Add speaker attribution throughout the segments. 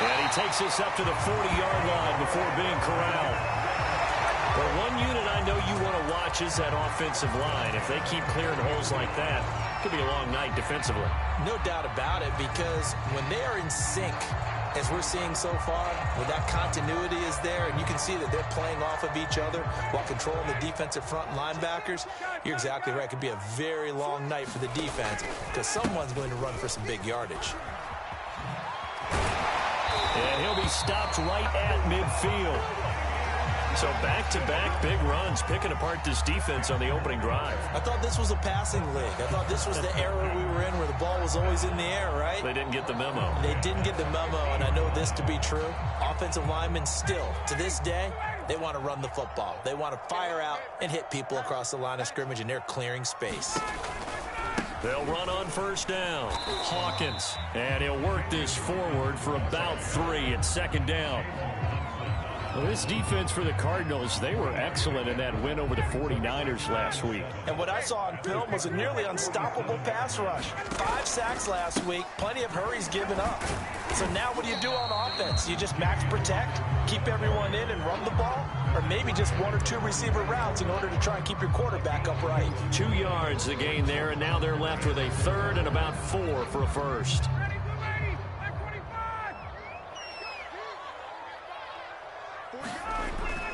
Speaker 1: And he takes this up to the 40-yard line before being corralled. But one unit I know you want to watch is that offensive line. If they keep clearing holes like that, it could be a long night defensively.
Speaker 2: No doubt about it, because when they are in sync, as we're seeing so far, when that continuity is there and you can see that they're playing off of each other while controlling the defensive front linebackers, you're exactly right. It could be a very long night for the defense because someone's going to run for some big yardage.
Speaker 1: And he'll be stopped right at midfield. So back-to-back big runs, picking apart this defense on the opening drive.
Speaker 2: I thought this was a passing league. I thought this was the era we were in where the ball was always in the air, right?
Speaker 1: They didn't get the memo.
Speaker 2: They didn't get the memo, and I know this to be true. Offensive linemen still, to this day, they want to run the football. They want to fire out and hit people across the line of scrimmage, and they're clearing space.
Speaker 1: They'll run on first down. Hawkins, and he'll work this forward for about 3 at second down. Well, this defense for the Cardinals, they were excellent in that win over the 49ers last week.
Speaker 2: And what I saw on film was a nearly unstoppable pass rush. 5 sacks last week, plenty of hurries given up. So now what do you do on offense? You just max protect, keep everyone in and run the ball? Or maybe just 1 or 2 receiver routes in order to try and keep your quarterback upright?
Speaker 1: 2 yards the gain there, and now they're left with a third and about 4 for a first.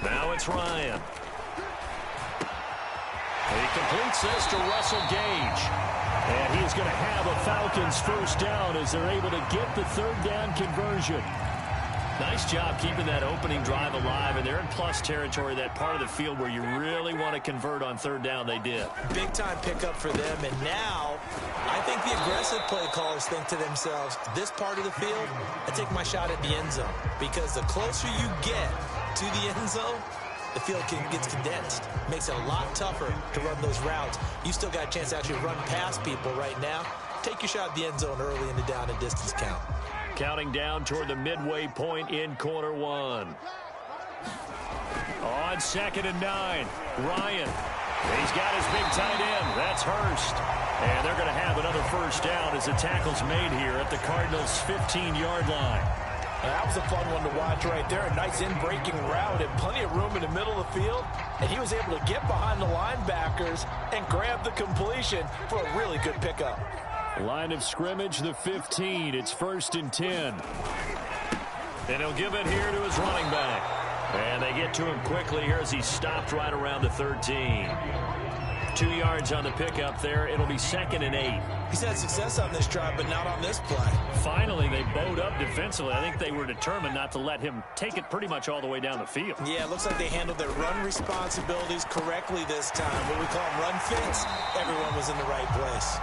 Speaker 1: Now it's Ryan. He completes this to Russell Gage. And he's going to have a Falcons first down as they're able to get the third down conversion. Nice job keeping that opening drive alive, and they're in plus territory, that part of the field where you really want to convert on third down. They did. Big-time pickup for them, and now I think the aggressive play callers think to themselves, this part of the field, I take my shot at the end zone, because the closer you get to the end zone, the field gets condensed. Makes it a lot tougher to run those routes. You still got a chance to actually run past people right now. Take your shot at the end zone early in the down and distance count. Counting down toward the midway point in quarter 1. On 2nd and 9, Ryan. He's got his big tight end. That's Hurst. And they're going to have another first down as the tackle's made here at the Cardinals' 15-yard line. That was a fun one to watch right there. A nice in-breaking route and plenty of room in the middle of the field. And he was able to get behind the linebackers and grab the completion for a really good pickup. Line of scrimmage, the 15. It's 1st and 10. And he'll give it here to his running back. And they get to him quickly here as he's stopped right around the 13. 2 yards on the pickup there. It'll be 2nd and 8. He's had success on this drive, but not on this play. Finally, they bowed up defensively. I think they were determined not to let him take it pretty much all the way down the field. Yeah, it looks like they handled their run responsibilities correctly this time. What we call run fits, everyone was in the right place.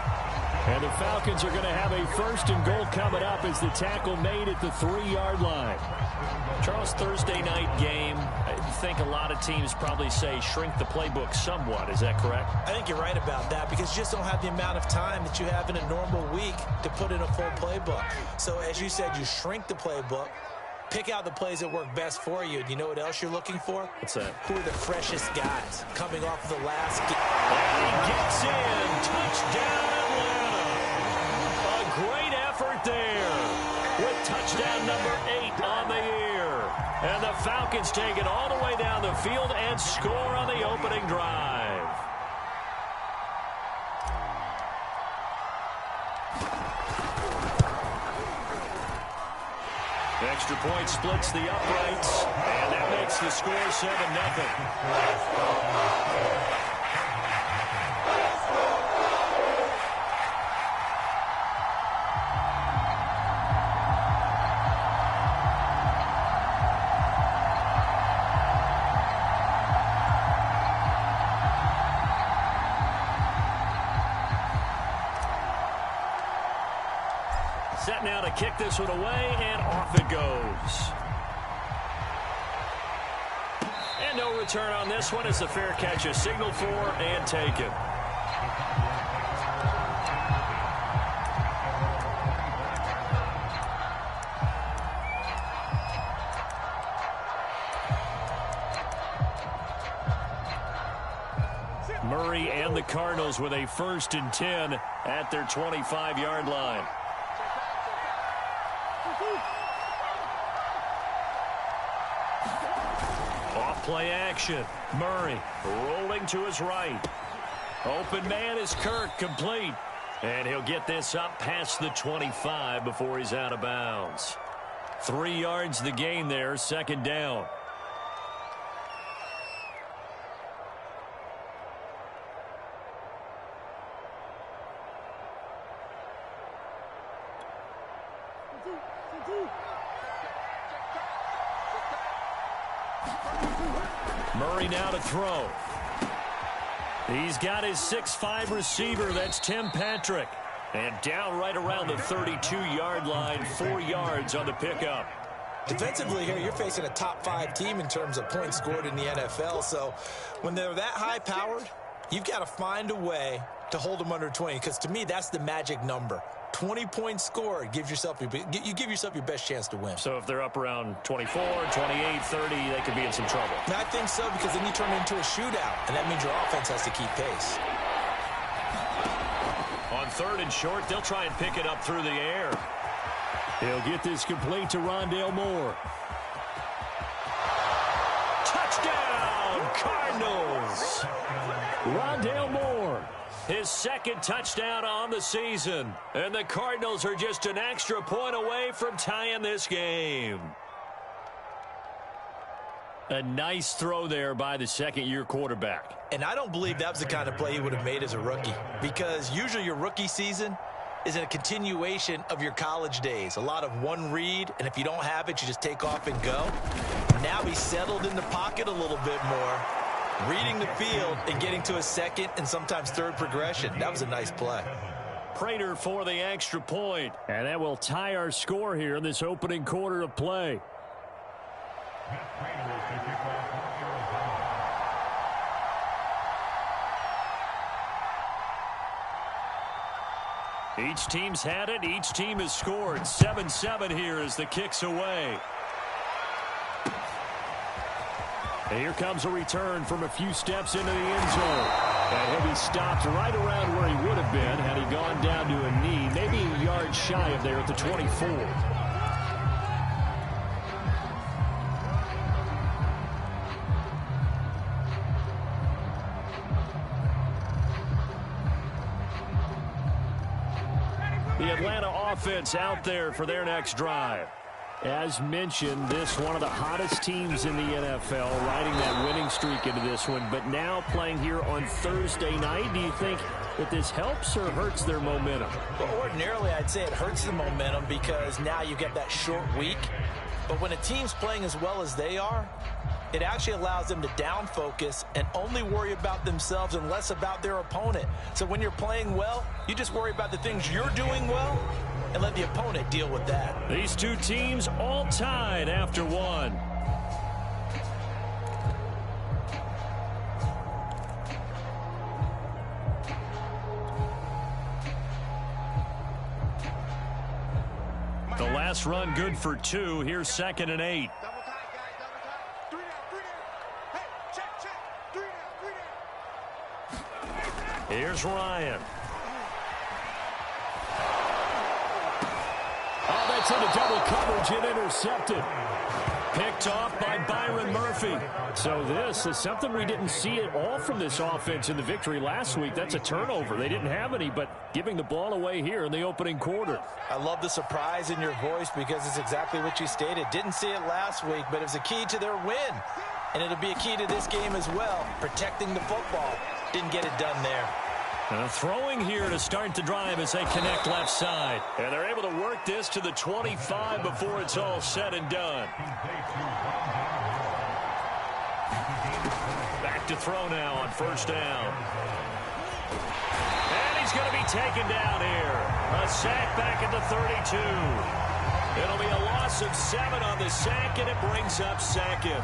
Speaker 1: And the Falcons are going to have a 1st and goal coming up as the tackle made at the 3-yard line. Charles, Thursday night game, I think a lot of teams probably say shrink the playbook somewhat. Is that correct? I think you're right about that because you just don't have the amount of time that you have in a normal week to put in a full playbook. So as you said, you shrink the playbook, pick out the plays that work best for you. And you know what else you're looking for? What's that? Who are the freshest guys coming off of the last game? And he gets in. Touchdown, Atlanta. A great effort there with touchdown number 8 on the year. And the Falcons take it all the way down the field and score on the opening drive. Extra point splits the uprights, and that makes the score 7-0. Set now to kick this one away, and off it goes. And no return on this one as the fair catch is signaled for and taken. Murray and the Cardinals with a 1st and 10 at their 25-yard line. Play action. Murray rolling to his right. Open man is Kirk, complete. And he'll get this up past the 25 before he's out of bounds. 3 yards the gain there, second down. Murray now to throw. He's got his 6'5" receiver. That's Tim Patrick. And down right around the 32-yard line, 4 yards on the pickup.
Speaker 2: Defensively here, you're facing a top-5 team in terms of points scored in the NFL. So when they're that high-powered, you've got to find a way to hold them under 20. Because to me, that's the magic number. 20 points scored gives yourself you give yourself your best chance to win.
Speaker 1: So if they're up around 24, 28, 30, they could be in some trouble.
Speaker 2: And I think so, because then you turn it into a shootout, and that means your offense has to keep pace.
Speaker 1: On 3rd and short, they'll try and pick it up through the air. He'll get this complete to Rondale Moore. Touchdown, Cardinals! Rondale Moore, his 2nd touchdown on the season. And the Cardinals are just an extra point away from tying this game. A nice throw there by the second-year quarterback.
Speaker 2: And I don't believe that was the kind of play he would have made as a rookie, because usually your rookie season is a continuation of your college days. A lot of one read, and if you don't have it, you just take off and go. Now he's settled in the pocket a little bit more, reading the field and getting to a 2nd and sometimes 3rd progression. That was a nice play.
Speaker 1: Prater for the extra point. And that will tie our score here in this opening quarter of play. Each team's had it. Each team has scored. 7-7 here as the kick's away. And here comes a return from a few steps into the end zone. And he'll be stopped right around where he would have been had he gone down to a knee, maybe a yard shy of there at the 24. The Atlanta offense out there for their next drive. As mentioned, this one of the hottest teams in the NFL, riding that winning streak into this one, but now playing here on Thursday night. Do you think that this helps or hurts their momentum?
Speaker 2: Well, ordinarily, I'd say it hurts the momentum because now you get that short week. But when a team's playing as well as they are, it actually allows them to down focus and only worry about themselves and less about their opponent. So when you're playing well, you just worry about the things you're doing well and let the opponent deal with that.
Speaker 1: These two teams all tied after one. The last run good for 2. Here's 2nd and 8. Here's Ryan. Oh, that's into double coverage and intercepted. Picked off by Byron Murphy. So this is something we didn't see at all from this offense in the victory last week. That's a turnover. They didn't have any, but giving the ball away here in the opening quarter.
Speaker 2: I love the surprise in your voice because it's exactly what you stated. Didn't see it last week, but it was a key to their win. And it'll be a key to this game as well, protecting the football. Didn't get it done there.
Speaker 1: Throwing here to start the drive as they connect left side. And they're able to work this to the 25 before it's all said and done. Back to throw now on 1st down. And he's going to be taken down here. A sack back at the 32. It'll be a loss of 7 on the sack, and it brings up 2nd.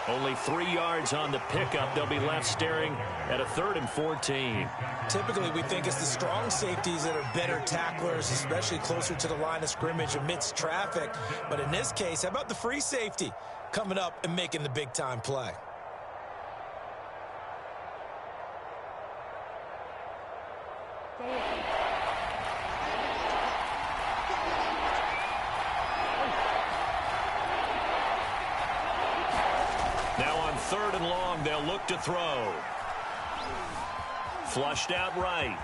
Speaker 1: Only 3 30 yards on the pickup. They'll be left staring at a 3rd and 14.
Speaker 2: Typically, we think it's the strong safeties that are better tacklers, especially closer to the line of scrimmage amidst traffic. But in this case, how about the free safety coming up and making the big-time play?
Speaker 1: Now on 3rd and long, they'll look to throw. Flushed out right.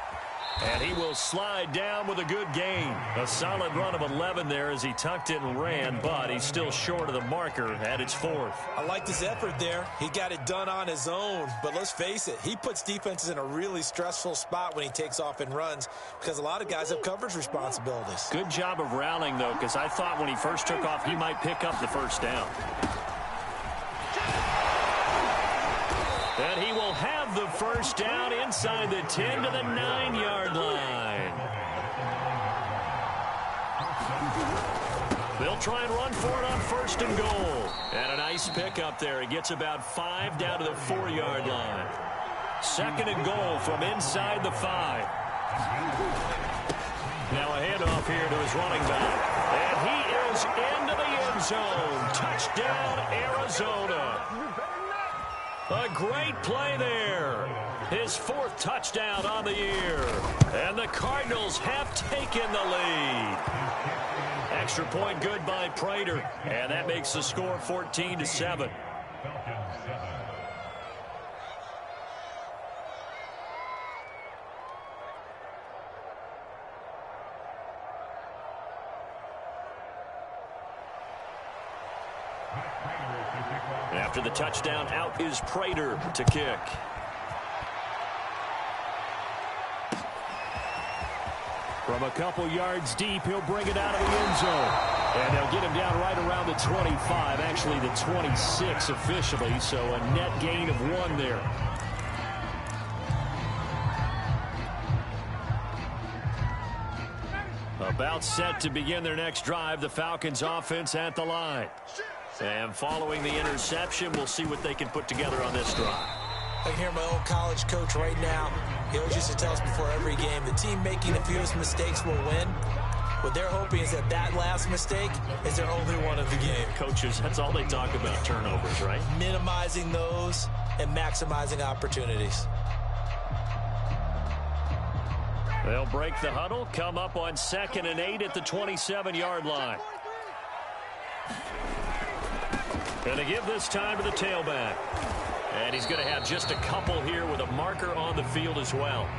Speaker 1: And he will slide down with a good gain. A solid run of 11 there as he tucked it and ran, but he's still short of the marker at its 4th.
Speaker 2: I liked his effort there. He got it done on his own. But let's face it, he puts defenses in a really stressful spot when he takes off and runs because a lot of guys have coverage responsibilities.
Speaker 1: Good job of rallying, though, because I thought when he first took off, he might pick up the first down. And he will have the first down inside the 10 to the 9-yard line. They'll try and run for it on 1st and goal. And a nice pickup there. He gets about 5 down to the 4-yard line. 2nd and goal from inside the 5. Now a handoff here to his running back. And he is into the end zone. Touchdown, Arizona. A great play there. His 4th touchdown on the year. And the Cardinals have taken the lead. Extra point good by Prater. And that makes the score 14-7. After the touchdown, out is Prater to kick. From a couple yards deep, he'll bring it out of the end zone. And they'll get him down right around the 25, actually the 26 officially, so a net gain of 1 there. About set to begin their next drive, the Falcons offense at the line. And following the interception, we'll see what they can put together on this drive.
Speaker 2: I can hear my old college coach right now. He always used to tell us before every game, the team making the fewest mistakes will win. What they're hoping is that that last mistake is their only one of the game.
Speaker 1: Coaches, that's all they talk about, turnovers, right?
Speaker 2: Minimizing those and maximizing opportunities.
Speaker 1: They'll break the huddle, come up on 2nd and 8 at the 27-yard line. Going to give this time to the tailback. And he's going to have just a couple here with a marker on the field as well.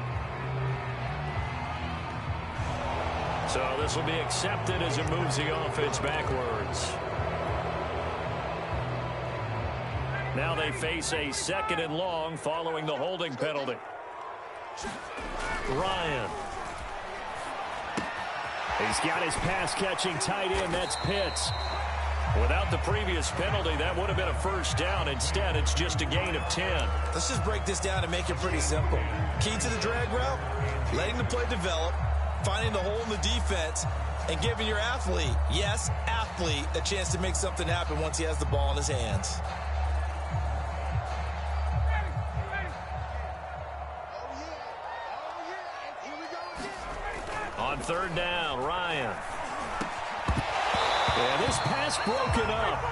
Speaker 1: So this will be accepted as it moves the offense backwards. Now they face a 2nd and long following the holding penalty. Ryan. He's got his pass-catching tight end. That's Pitts. Without the previous penalty, that would have been a first down. Instead, it's just a gain of 10.
Speaker 2: Let's just break this down and make it pretty simple. Key to the drag route, letting the play develop, finding the hole in the defense, and giving your athlete, yes, athlete, a chance to make something happen once he has the ball in his hands.
Speaker 1: On 3rd down, Ryan. And this pass broken up.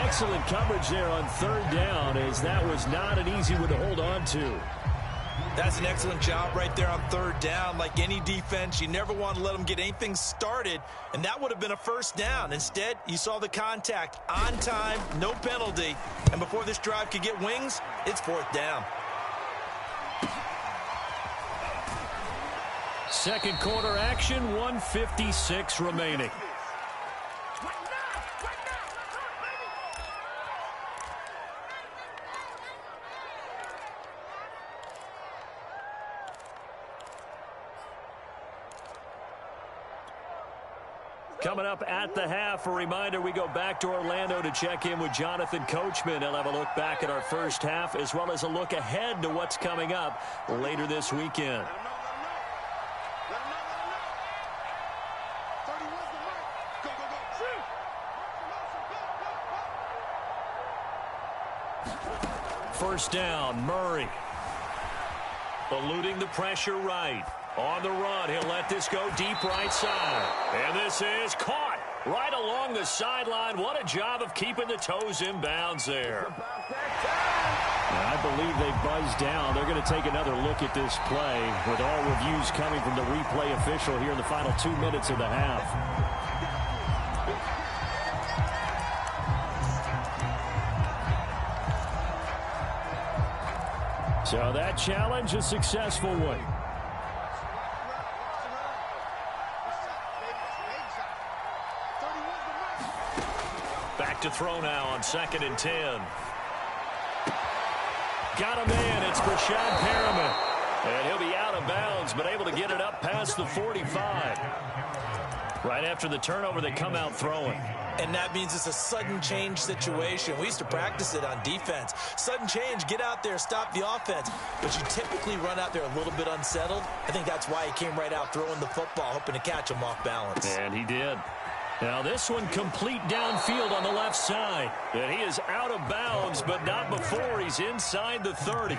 Speaker 1: Excellent coverage there on 3rd down, as that was not an easy one to hold on to.
Speaker 2: That's an excellent job right there on 3rd down. Like any defense, you never want to let them get anything started, and that would have been a first down. Instead, you saw the contact on time, no penalty, and before this drive could get wings, it's 4th down.
Speaker 1: Second quarter action, 1:56 remaining. Coming up at the half, a reminder, we go back to Orlando to check in with Jonathan Coachman. He'll have a look back at our first half as well as a look ahead to what's coming up later this weekend. first down. Murray eluding the pressure right. On the run, he'll let this go deep right side. And this is caught right along the sideline. What a job of keeping the toes in bounds there.
Speaker 3: I believe they buzzed down. They're going to take another look at this play with all reviews coming from the replay official here in the final 2 minutes of the half. So that challenge, a successful one.
Speaker 1: Back to throw now on 2nd and 10. Got a man. It's Brashad Perriman. And he'll be out of bounds, but able to get it up past the 45. Right after the turnover, they come out throwing.
Speaker 2: And that means it's a sudden change situation. We used to practice it on defense. Sudden change, get out there, stop the offense. But you typically run out there a little bit unsettled. I think that's why he came right out throwing the football, hoping to catch him off balance.
Speaker 1: And he did. Now this one complete downfield on the left side. And he is out of bounds, but not before he's inside the 30.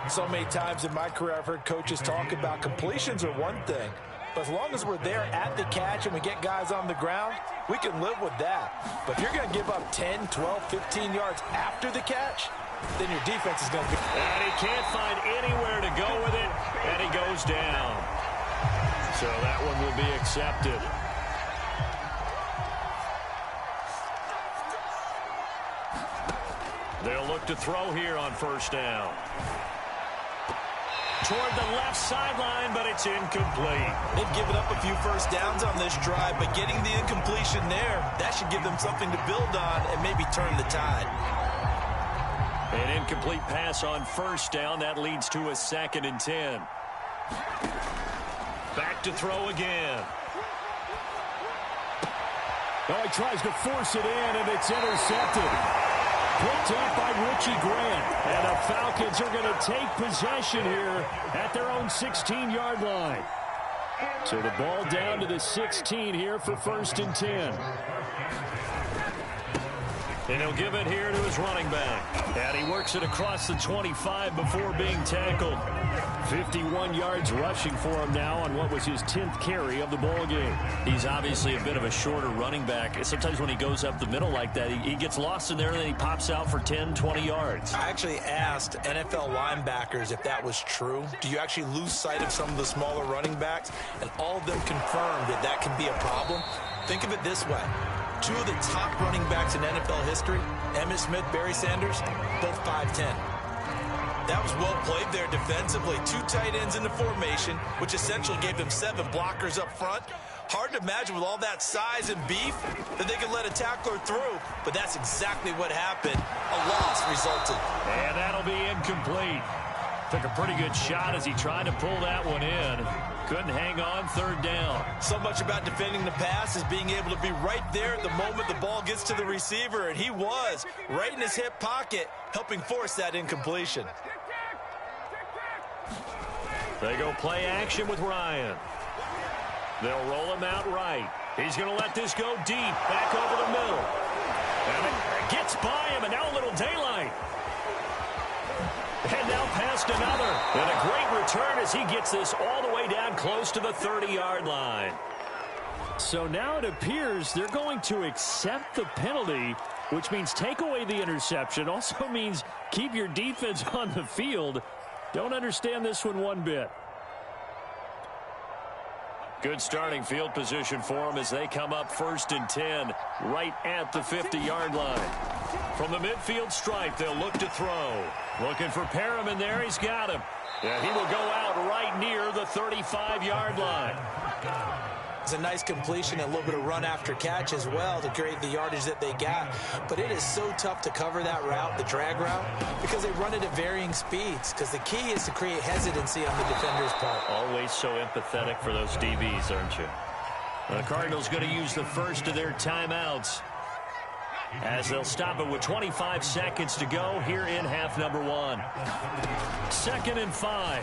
Speaker 2: So many times in my career I've heard coaches talk about completions are one thing. But as long as we're there at the catch and we get guys on the ground, we can live with that. But if you're going to give up 10, 12, 15 yards after the catch, then your defense is going to be...
Speaker 1: And he can't find anywhere to go with it, and he goes down. So that one will be accepted. They'll look to throw here on first down. Toward the left sideline, but it's incomplete.
Speaker 2: They've given up a few first downs on this drive, but getting the incompletion there, that should give them something to build on and maybe turn the tide.
Speaker 1: An incomplete pass on first down. That leads to a 2nd and 10. Back to throw again.
Speaker 3: Oh, he tries to force it in, and it's intercepted. Picked up by Richie Grant. And the Falcons are going to take possession here at their own 16-yard line. So the ball down to the 16 here for 1st and 10.
Speaker 1: And he'll give it here to his running back. And he works it across the 25 before being tackled.
Speaker 3: 51 yards rushing for him now on what was his 10th carry of the ball game.
Speaker 1: He's obviously a bit of a shorter running back. Sometimes when he goes up the middle like that, he gets lost in there and then he pops out for 10, 20 yards.
Speaker 2: I actually asked NFL linebackers if that was true. Do you actually lose sight of some of the smaller running backs? And all of them confirmed that that can be a problem. Think of it this way. 2 of the top running backs in NFL history, Emmitt Smith, Barry Sanders, both 5'10". That was well played there defensively. 2 tight ends in the formation, which essentially gave them 7 blockers up front. Hard to imagine with all that size and beef that they could let a tackler through, but that's exactly what happened. A loss resulted.
Speaker 1: And that'll be incomplete. Took a pretty good shot as he tried to pull that one in. Couldn't hang on 3rd down.
Speaker 2: So much about defending the pass is being able to be right there at the moment the ball gets to the receiver, and he was right in his hip pocket, helping force that incompletion.
Speaker 1: They go play action with Ryan. They'll roll him out right. He's going to let this go deep, back over the middle. And it gets by him, and now a little daylight. And now past another. And a great return as he gets this all the way down close to the 30-yard line.
Speaker 3: So now it appears they're going to accept the penalty, which means take away the interception. Also means keep your defense on the field. Don't understand this one bit.
Speaker 1: Good starting field position for them as they come up 1st and 10 right at the 50-yard line. From the midfield stripe, they'll look to throw. Looking for Perriman there. He's got him. And he will go out right near the 35-yard line.
Speaker 2: It's a nice completion, a little bit of run after catch as well to create the yardage that they got. But it is so tough to cover that route, the drag route, because they run it at varying speeds. Because the key is to create hesitancy on the defender's part.
Speaker 1: Always so empathetic for those DBs, aren't you? The Cardinals going to use the first of their timeouts as they'll stop it with 25 seconds to go here in half number 1. 2nd and 5.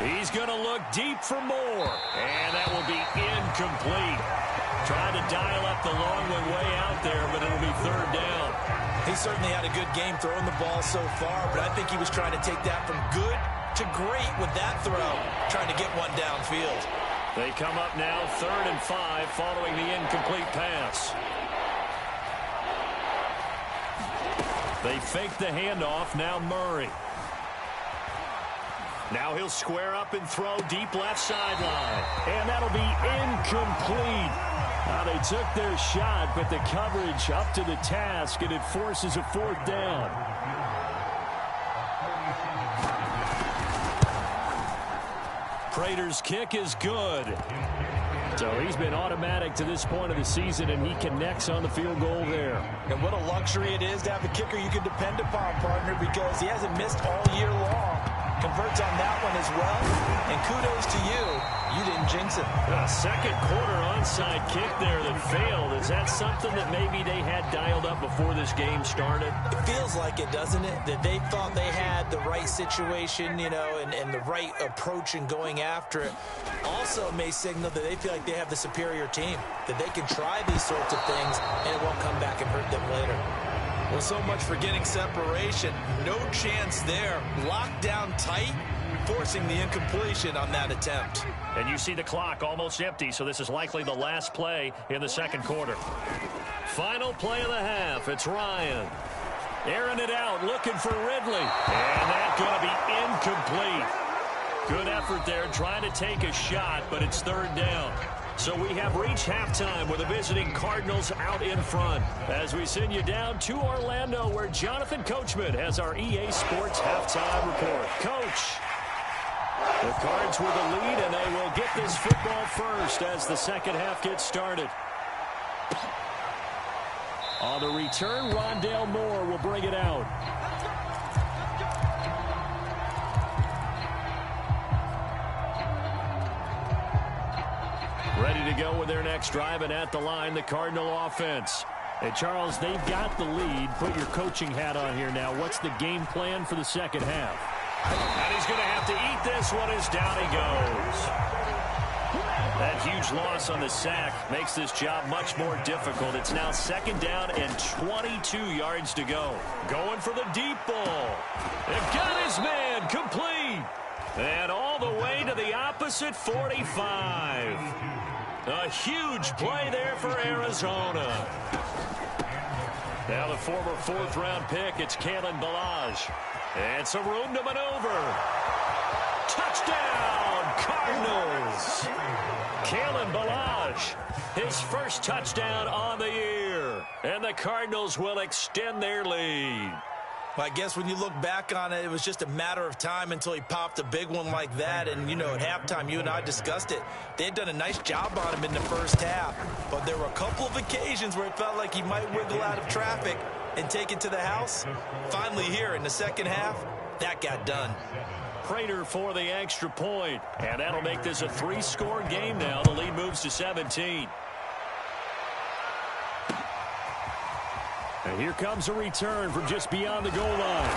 Speaker 1: He's going to look deep for more. And that will be incomplete. Trying to dial up the long way out there, but it'll be 3rd down.
Speaker 2: He certainly had a good game throwing the ball so far, but I think he was trying to take that from good to great with that throw, trying to get one downfield.
Speaker 1: They come up now 3rd and 5 following the incomplete pass. They fake the handoff. Now Murray. Now he'll square up and throw deep left sideline. And that'll be incomplete. Now they took their shot, but the coverage up to the task, and it forces a 4th down. Prater's kick is good. So he's been automatic to this point of the season, and he connects on the field goal there.
Speaker 2: And what a luxury it is to have a kicker you can depend upon, partner, because he hasn't missed all year long. Converts on that one as well, and kudos to you. You didn't jinx it.
Speaker 1: A second quarter onside kick there that failed. Is that something that maybe they had dialed up before this game started?
Speaker 2: It feels like it, doesn't it? That they thought they had the right situation, you know, and the right approach in going after it. Also may signal that they feel like they have the superior team, that they can try these sorts of things, and it won't come back and hurt them later. Well, so much for getting separation. No chance there. Locked down tight, forcing the incompletion on that attempt.
Speaker 1: And you see the clock almost empty, so this is likely the last play in the second quarter. Final play of the half. It's Ryan. Airing it out, looking for Ridley. And that's going to be incomplete. Good effort there, trying to take a shot, but it's 3rd down. So we have reached halftime with the visiting Cardinals out in front. As we send you down to Orlando, where Jonathan Coachman has our EA Sports halftime report. Coach, the Cards with the lead, and they will get this football first as the second half gets started. On the return, Rondale Moore will bring it out. Ready to go with their next drive, and at the line, the Cardinal offense. And Charles, they've got the lead. Put your coaching hat on here now. What's the game plan for the second half? And he's going to have to eat this one as down he goes. That huge loss on the sack makes this job much more difficult. It's now 2nd down and 22 yards to go. Going for the deep ball. And got his man complete. And all the way to the opposite 45. A huge play there for Arizona. Now the former 4th-round pick, it's Kalen Ballage. And some room to maneuver. Touchdown, Cardinals. Kalen Ballage, his first touchdown on the year. And the Cardinals will extend their lead.
Speaker 2: Well, I guess when you look back on it, it was just a matter of time until he popped a big one like that. And, you know, at halftime, you and I discussed it. They had done a nice job on him in the first half. But there were a couple of occasions where it felt like he might wiggle out of traffic and take it to the house. Finally here in the second half, that got done.
Speaker 1: Prater for the extra point. And that'll make this a 3-score game now. The lead moves to 17. And here comes a return from just beyond the goal line.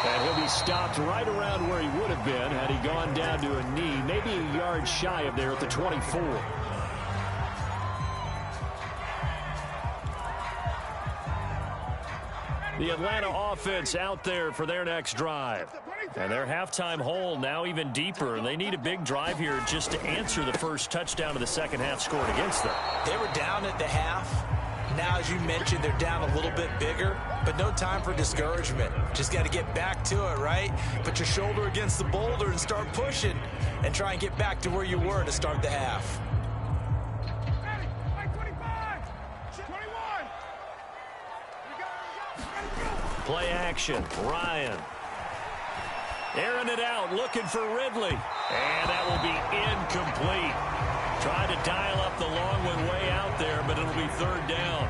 Speaker 1: And he'll be stopped right around where he would have been had he gone down to a knee, maybe a yard shy of there at the 24. The Atlanta offense out there for their next drive. And their halftime hole now even deeper. They need a big drive here just to answer the first touchdown of the second half scored against them.
Speaker 2: They were down at the half. Now, as you mentioned, they're down a little bit bigger, but no time for discouragement. Just got to get back to it, right? Put your shoulder against the boulder and start pushing and try and get back to where you were to start the half.
Speaker 1: Play action, Ryan. Airing it out, looking for Ridley. And that will be incomplete. Trying to dial up the long one way out there, but it'll be 3rd down.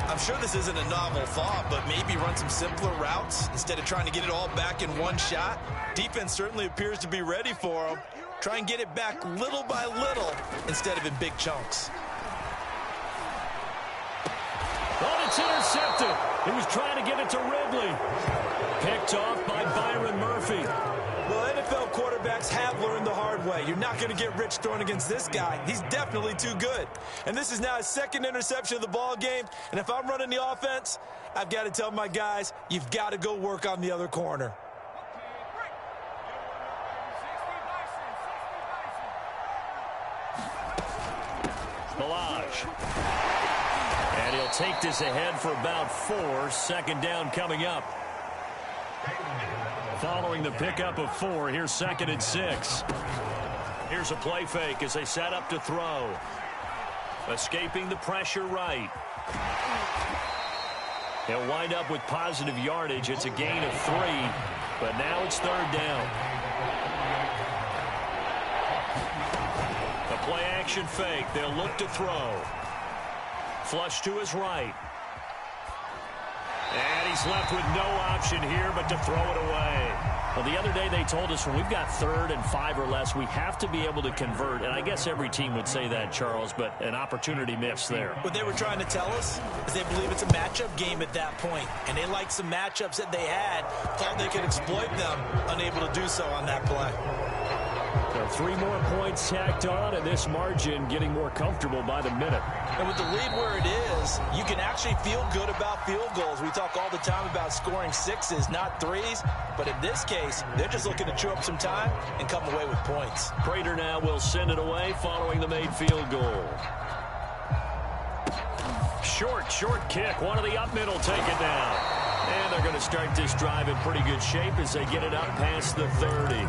Speaker 2: I'm sure this isn't a novel thought, but maybe run some simpler routes instead of trying to get it all back in one shot. Defense certainly appears to be ready for them. Try and get it back little by little instead of in big chunks.
Speaker 1: Oh, it's intercepted. He was trying to get it to Ridley. Picked off by Byron Murphy.
Speaker 2: Well, NFL quarterbacks have learned the hard way. You're not going to get rich throwing against this guy. He's definitely too good. And this is now his second interception of the ball game. And if I'm running the offense, I've got to tell my guys, you've got to go work on the other corner.
Speaker 1: And he'll take this ahead for about 4. Second down coming up. Following the pickup of 4, here's 2nd and 6. Here's a play fake as they set up to throw. Escaping the pressure right. He'll wind up with positive yardage. It's a gain of 3, but now it's 3rd down. A play action fake. They'll look to throw. Flush to his right. And he's left with no option here but to throw it away. Well, the other day they told us when we've got 3rd and 5 or less, we have to be able to convert. And I guess every team would say that, Charles, but an opportunity missed there.
Speaker 2: What they were trying to tell us is they believe it's a matchup game at that point. And they liked some matchups that they had, thought they could exploit them, unable to do so on that play.
Speaker 3: So 3 more points tacked on, and this margin getting more comfortable by the minute.
Speaker 2: And with the lead where it is, you can actually feel good about field goals. We talk all the time about scoring 6s, not 3s. But in this case, they're just looking to chew up some time and come away with points.
Speaker 1: Prater now will send it away following the made field goal. Short kick. One of the up middle take it down. And they're going to start this drive in pretty good shape as they get it up past the 30.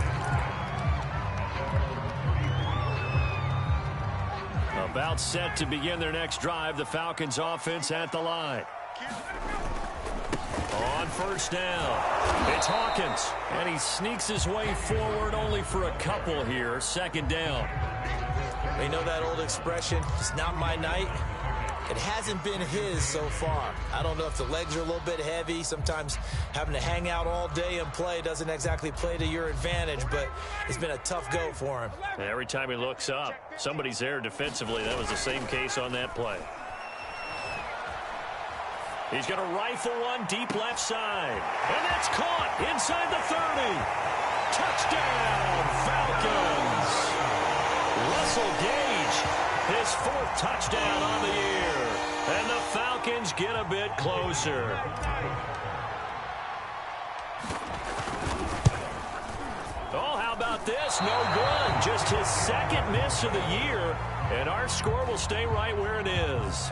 Speaker 1: About set to begin their next drive. The Falcons offense at the line. On 1st down, it's Hawkins. And he sneaks his way forward only for a couple here. 2nd down.
Speaker 2: They know that old expression, it's not my night. It hasn't been his so far. I don't know if the legs are a little bit heavy. Sometimes having to hang out all day and play doesn't exactly play to your advantage, but it's been a tough go for him.
Speaker 1: And every time he looks up, somebody's there defensively. That was the same case on that play. He's going to rifle one deep left side. And that's caught inside the 30. Touchdown, Falcons. Russell Gage, his 4th touchdown on the year. And the Falcons get a bit closer. Oh, how about this? No good. Just his 2nd miss of the year. And our score will stay right where it is.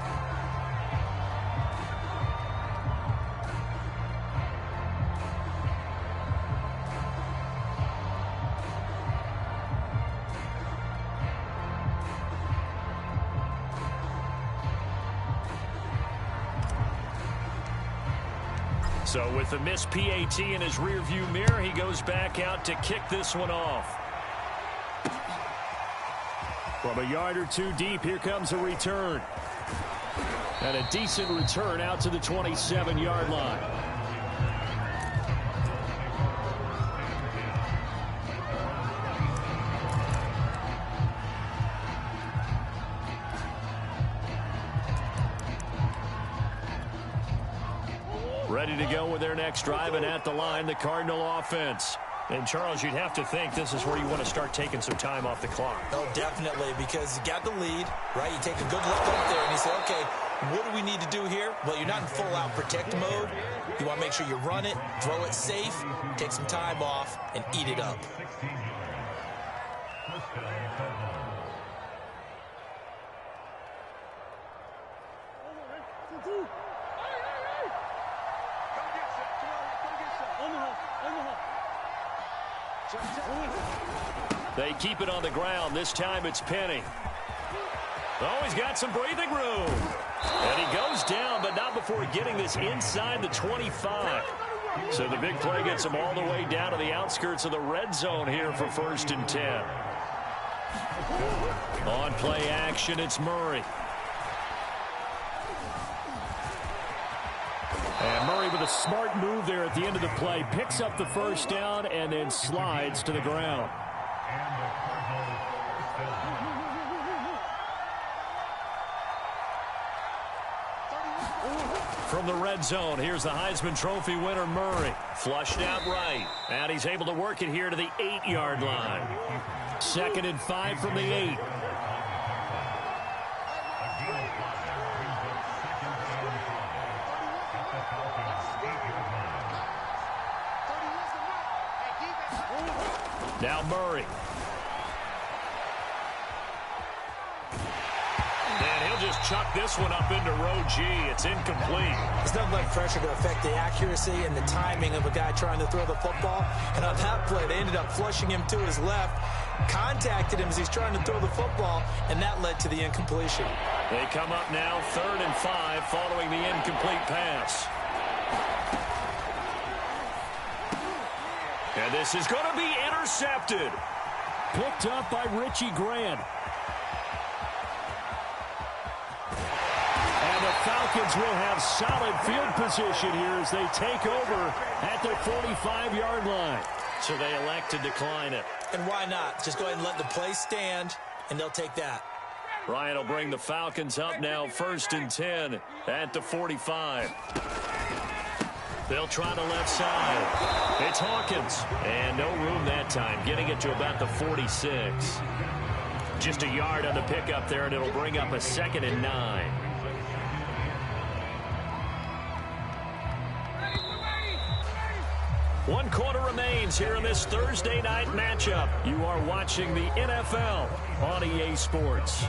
Speaker 1: So with the missed PAT in his rearview mirror, he goes back out to kick this one off.
Speaker 3: From a yard or 2 deep, here comes a return. And a decent return out to the 27-yard line. Ready to go with their next drive, and at the line, the Cardinal offense. And, Charles, you'd have to think this is where you want to start taking some time off the clock.
Speaker 2: Oh, definitely, because you got the lead, right? You take a good look up there, and you say, okay, what do we need to do here? Well, you're not in full-out protect mode. You want to make sure you run it, throw it safe, take some time off, and eat it up.
Speaker 1: They keep it on the ground. This time it's Penny. Oh, he's got some breathing room. And he goes down, but not before getting this inside the 25. So the big play gets him all the way down to the outskirts of the red zone here for 1st and 10. On play action, it's Murray.
Speaker 3: And Murray with a smart move there at the end of the play. Picks up the 1st down and then slides to the ground.
Speaker 1: From the red zone, here's the Heisman Trophy winner, Murray. Flushed out right. And he's able to work it here to the 8-yard line. 2nd and 5 from the 8. Now Murray. And he'll just chuck this one up into row G. It's incomplete.
Speaker 2: There's nothing like pressure to affect the accuracy and the timing of a guy trying to throw the football. And on that play, they ended up flushing him to his left, contacted him as he's trying to throw the football, and that led to the incompletion.
Speaker 1: They come up now 3rd and 5 following the incomplete pass. And this is going to be intercepted.
Speaker 3: Picked up by Richie Grant. And the Falcons will have solid field position here as they take over at their 45-yard line.
Speaker 1: So they elect to decline it.
Speaker 2: And why not? Just go ahead and let the play stand, and they'll take that.
Speaker 1: Ryan will bring the Falcons up now 1st and 10 at the 45. They'll try the left side. It's Hawkins. And no room that time, getting it to about the 46. Just a yard on the pickup there, and it'll bring up a 2nd and 9. One quarter remains here in this Thursday night matchup. You are watching the NFL on EA Sports.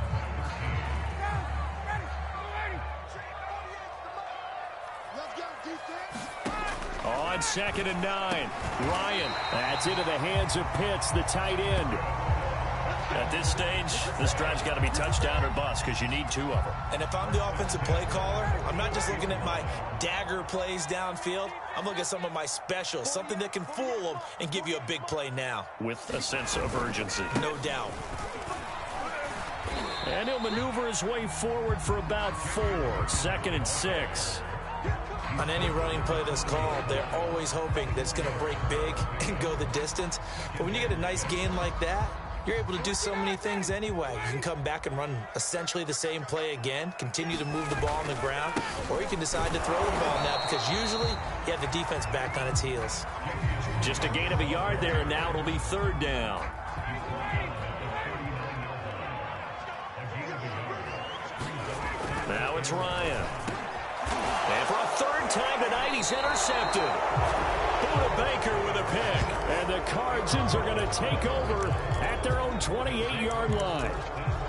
Speaker 1: On 2nd and 9, Ryan. That's into the hands of Pitts, the tight end. At this stage, this drive's got to be touchdown or bust because you need 2 of them.
Speaker 2: And if I'm the offensive play caller, I'm not just looking at my dagger plays downfield. I'm looking at some of my specials, something that can fool them and give you a big play now.
Speaker 1: With a sense of urgency.
Speaker 2: No doubt.
Speaker 1: And he'll maneuver his way forward for about 4. 2nd and 6.
Speaker 2: On any running play that's called, they're always hoping that it's going to break big and go the distance. But when you get a nice gain like that, you're able to do so many things anyway. You can come back and run essentially the same play again, continue to move the ball on the ground, or you can decide to throw the ball now because usually you have the defense back on its heels.
Speaker 1: Just a gain of a yard there, and now it'll be 3rd down. Now it's Ryan. And for a 3rd time tonight, he's intercepted. Buda Baker with a pick. And the Cardinals are going to take over at their own 28-yard line.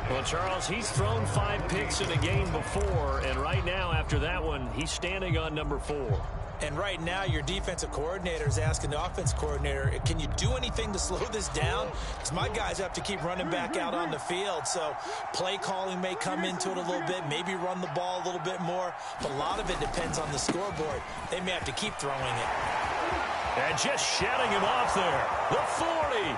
Speaker 1: Well, Charles, he's thrown 5 picks in a game before, and right now, after that one, he's standing on number 4.
Speaker 2: And right now, your defensive coordinator is asking the offense coordinator, can you do anything to slow this down? Because my guys have to keep running back out on the field. So play calling may come into it a little bit, maybe run the ball a little bit more. But a lot of it depends on the scoreboard. They may have to keep throwing it.
Speaker 1: And just shutting him off there. The 40,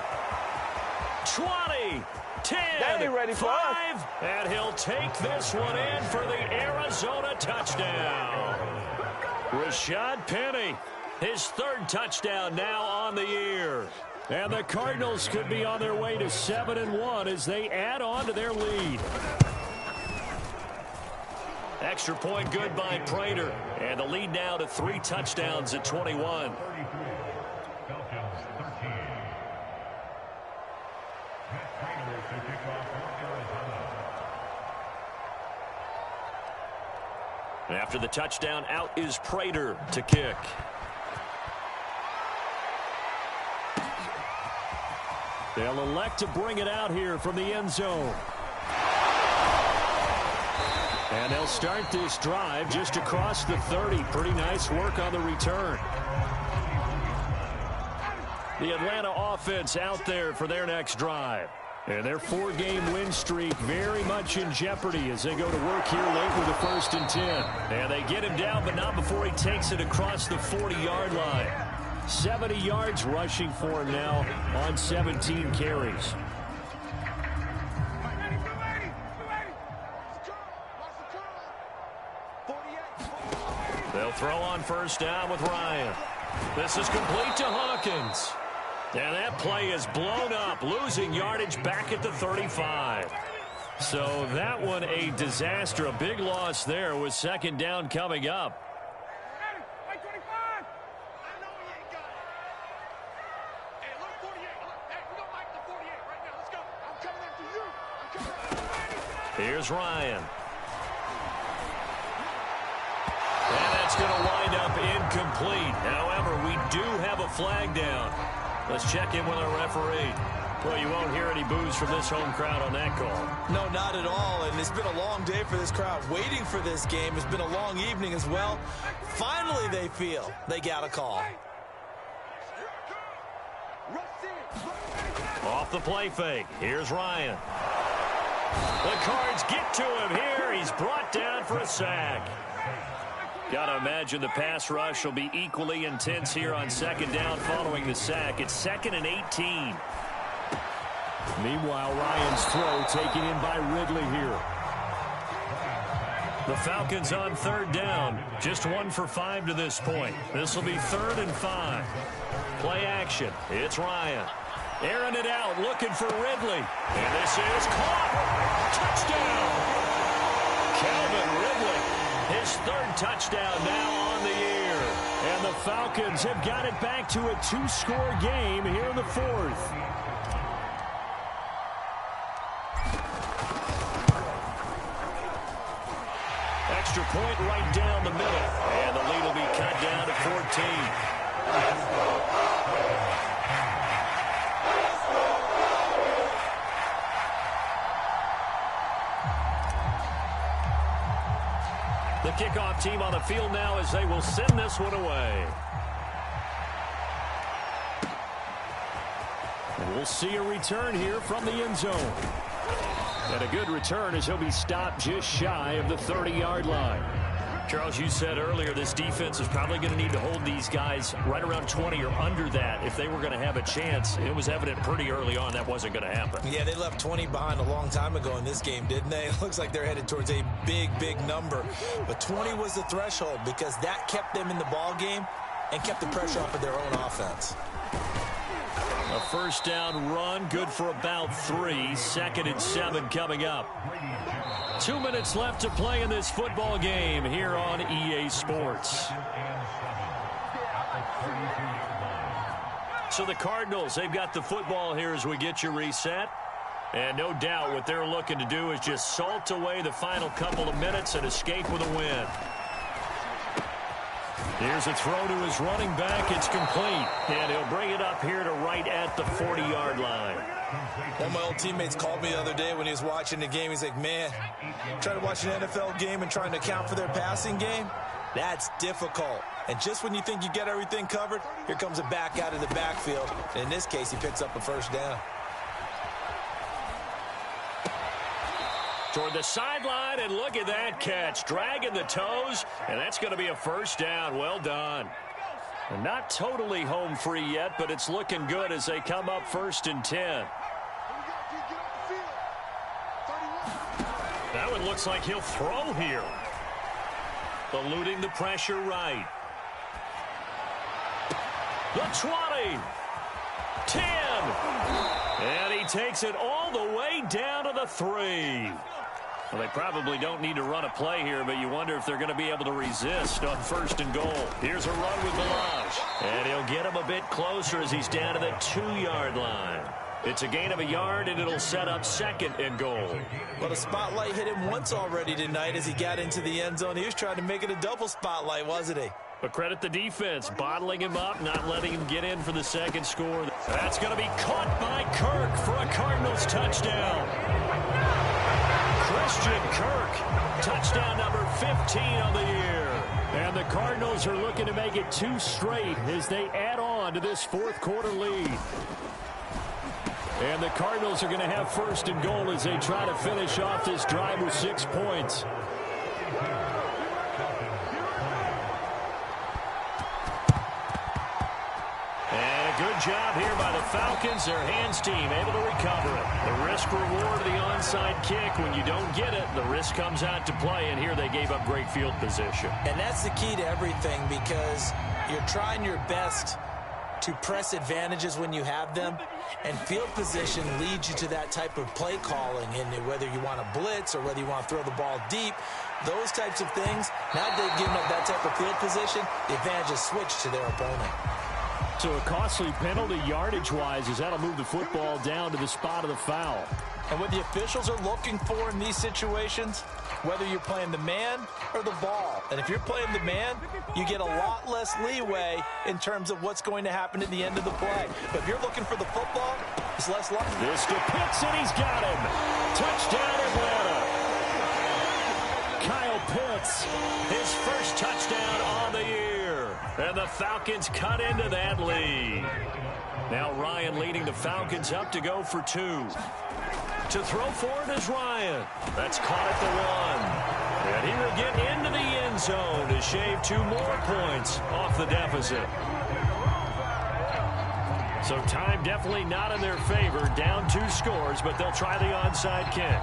Speaker 1: 20, 10, 5. And he'll take this one in for the Arizona touchdown. Rashad Penny, his 3rd touchdown now on the year. And the Cardinals could be on their way to 7-1 as they add on to their lead. Extra point good by Prater. And the lead now to 3 touchdowns at 21. After the touchdown, out is Prater to kick. They'll elect to bring it out here from the end zone. And they'll start this drive just across the 30. Pretty nice work on the return. The Atlanta offense out there for their next drive. And their 4-game win streak very much in jeopardy as they go to work here late with the 1st and 10. And they get him down, but not before he takes it across the 40-yard line. 70 yards rushing for him now on 17 carries. They'll throw on 1st down with Ryan. This is complete to Hawkins. And that play is blown up, losing yardage back at the 35. So that one a disaster, a big loss there with 2nd down coming up. Here's Ryan. And that's going to wind up incomplete. However, we do have a flag down. Let's check in with our referee. Well, you won't hear any boos from this home crowd on that call.
Speaker 2: No, not at all. And it's been a long day for this crowd. Waiting for this game. It's been a long evening as well. Finally, they feel they got a call.
Speaker 1: Off the play fake. Here's Ryan. The Cards get to him here. He's brought down for a sack. Got to imagine the pass rush will be equally intense here on second down following the sack. It's 2nd and 18.
Speaker 3: Meanwhile, Ryan's throw taken in by Ridley here.
Speaker 1: The Falcons on 3rd down. Just 1 for 5 to this point. This will be 3rd and 5. Play action. It's Ryan. Airing it out, looking for Ridley. And this is caught. Touchdown. Calvin Ridley. His 3rd touchdown now on the year.
Speaker 3: And the Falcons have got it back to a 2-score game here in the 4th.
Speaker 1: Extra point right down the middle. And the lead will be cut down to 14. The kickoff team on the field now as they will send this one away.
Speaker 3: And we'll see a return here from the end zone. And a good return as he'll be stopped just shy of the 30-yard line.
Speaker 1: Charles, you said earlier this defense is probably going to need to hold these guys right around 20 or under that if they were going to have a chance. It was evident pretty early on that wasn't going to happen.
Speaker 2: Yeah, they left 20 behind a long time ago in this game, didn't they? It looks like they're headed towards a big, big number. But 20 was the threshold because that kept them in the ball game and kept the pressure off of their own offense.
Speaker 1: A first down run, good for about 3. 2nd and 7 coming up. 2 minutes left to play in this football game here on EA Sports. So the Cardinals, they've got the football here as we get you reset. And no doubt what they're looking to do is just salt away the final couple of minutes and escape with a win. Here's a throw to his running back. It's complete. And he'll bring it up here to right at the 40-yard line.
Speaker 2: One of my old teammates called me the other day when he was watching the game. He's like, man, trying to watch an NFL game and trying to account for their passing game, that's difficult. And just when you think you get everything covered, here comes a back out of the backfield. And in this case, he picks up a first down.
Speaker 1: Toward the sideline, and look at that catch. Dragging the toes, and that's going to be a first down. Well done. And not totally home free yet, but it's looking good as they come up 1st and 10. That one looks like he'll throw here. Eluding the pressure right. The 20. 10. And he takes it all the way down to the 3. Well, they probably don't need to run a play here, but you wonder if they're going to be able to resist on 1st and goal. Here's a run with Balaj. And he'll get him a bit closer as he's down to the 2-yard line. It's a gain of a yard, and it'll set up 2nd and goal.
Speaker 2: Well, the spotlight hit him once already tonight as he got into the end zone. He was trying to make it a double spotlight, wasn't he?
Speaker 1: But credit the defense, bottling him up, not letting him get in for the 2nd score. That's going to be caught by Kirk for a Cardinals touchdown. Christian Kirk, touchdown number 15 on the year.
Speaker 3: And the Cardinals are looking to make it 2 straight as they add on to this 4th quarter lead. And the Cardinals are going to have 1st and goal as they try to finish off this drive with 6 points.
Speaker 1: And a good job here by the Falcons. Their hands team able to recover it. The risk reward of the onside kick. When you don't get it, the risk comes out to play. And here they gave up great field position.
Speaker 2: And that's the key to everything because you're trying your best to press advantages when you have them, and field position leads you to that type of play calling, and whether you want to blitz or whether you want to throw the ball deep, those types of things, now that they've given up that type of field position, the advantage is switched to their opponent.
Speaker 3: So a costly penalty yardage-wise as that'll move the football down to the spot of the foul.
Speaker 2: And what the officials are looking for in these situations, whether you're playing the man or the ball. And if you're playing the man, you get a lot less leeway in terms of what's going to happen at the end of the play. But if you're looking for the football, it's less lucky.
Speaker 3: This to Pitts, and he's got him. Touchdown, Atlanta. Kyle Pitts,
Speaker 1: his first touchdown on the year. And the Falcons cut into that lead. Now Ryan leading the Falcons up to go for 2. To throw for it is Ryan. That's caught at the 1. And he will get into the end zone to shave 2 more points off the deficit. So time definitely not in their favor. Down 2 scores, but they'll try the onside kick.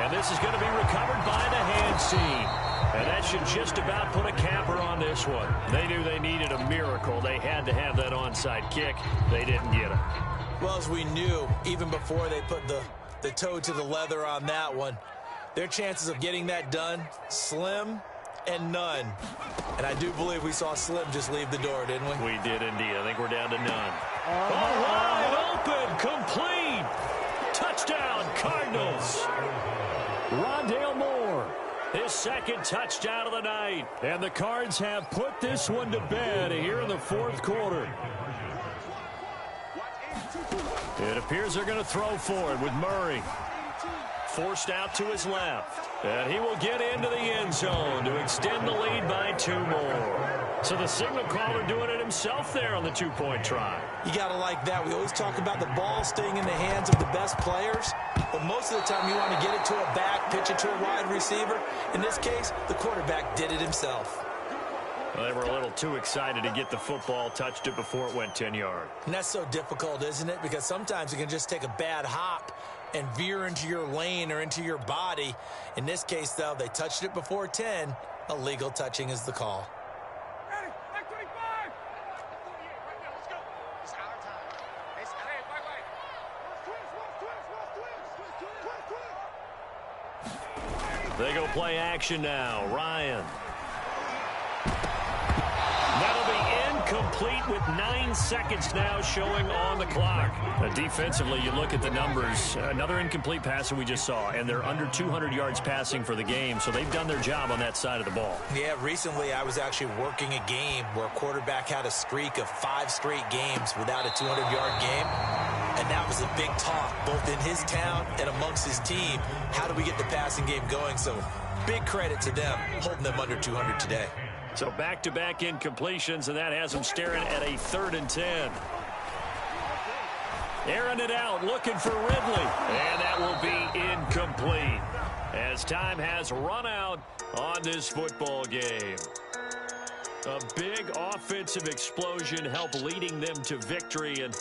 Speaker 1: And this is going to be recovered by the hands team. And that should just about put a capper on this one. They knew they needed a miracle. They had to have that onside kick. They didn't get it.
Speaker 2: Well, as we knew, even before they put the toe to the leather on that one, their chances of getting that done, slim and none. And I do believe we saw Slim just leave the door, didn't we?
Speaker 1: We did indeed. I think we're down to none. Wide open, complete. Touchdown, Cardinals.
Speaker 3: Rondale Moore,
Speaker 1: his second touchdown of the night.
Speaker 3: And the Cards have put this one to bed here in the 4th quarter.
Speaker 1: It appears they're going to throw for it with Murray. Forced out to his left. And he will get into the end zone to extend the lead by 2 more. So the signal caller doing it himself there on the 2-point try.
Speaker 2: You got to like that. We always talk about the ball staying in the hands of the best players. But most of the time you want to get it to a back, pitch it to a wide receiver. In this case, the quarterback did it himself.
Speaker 1: Well, they were a little too excited to get the football, touched it before it went 10 yards.
Speaker 2: And that's so difficult, isn't it? Because sometimes you can just take a bad hop and veer into your lane or into your body. In this case, though, they touched it before 10. Illegal touching is the call.
Speaker 1: They go play action now. Ryan. That'll be incomplete with 9 seconds now showing on the clock. Defensively, you look at the numbers. Another incomplete pass that we just saw, and they're under 200 yards passing for the game, so they've done their job on that side of the ball.
Speaker 2: Yeah, recently I was actually working a game where a quarterback had a streak of 5 straight games without a 200-yard game, and that was a big talk, both in his town and amongst his team. How do we get the passing game going? So big credit to them, holding them under 200 today.
Speaker 1: So back-to-back incompletions, and that has them staring at a 3rd and 10. Airing it out, looking for Ridley. And that will be incomplete as time has run out on this football game. A big offensive explosion helped leading them to victory. And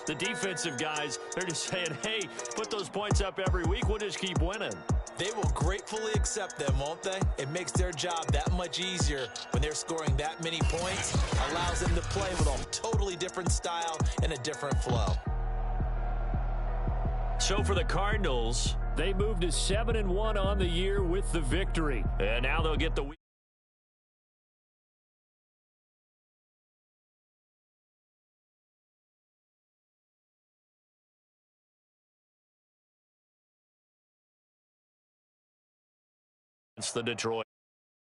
Speaker 1: the defensive guys, they're just saying, hey, put those points up every week. We'll just keep winning.
Speaker 2: They will gratefully accept them, won't they? It makes their job that much easier when they're scoring that many points. Allows them to play with a totally different style and a different flow.
Speaker 1: So for the Cardinals,
Speaker 3: they moved to 7-1 on the year with the victory.
Speaker 1: And now they'll get the It's the Detroit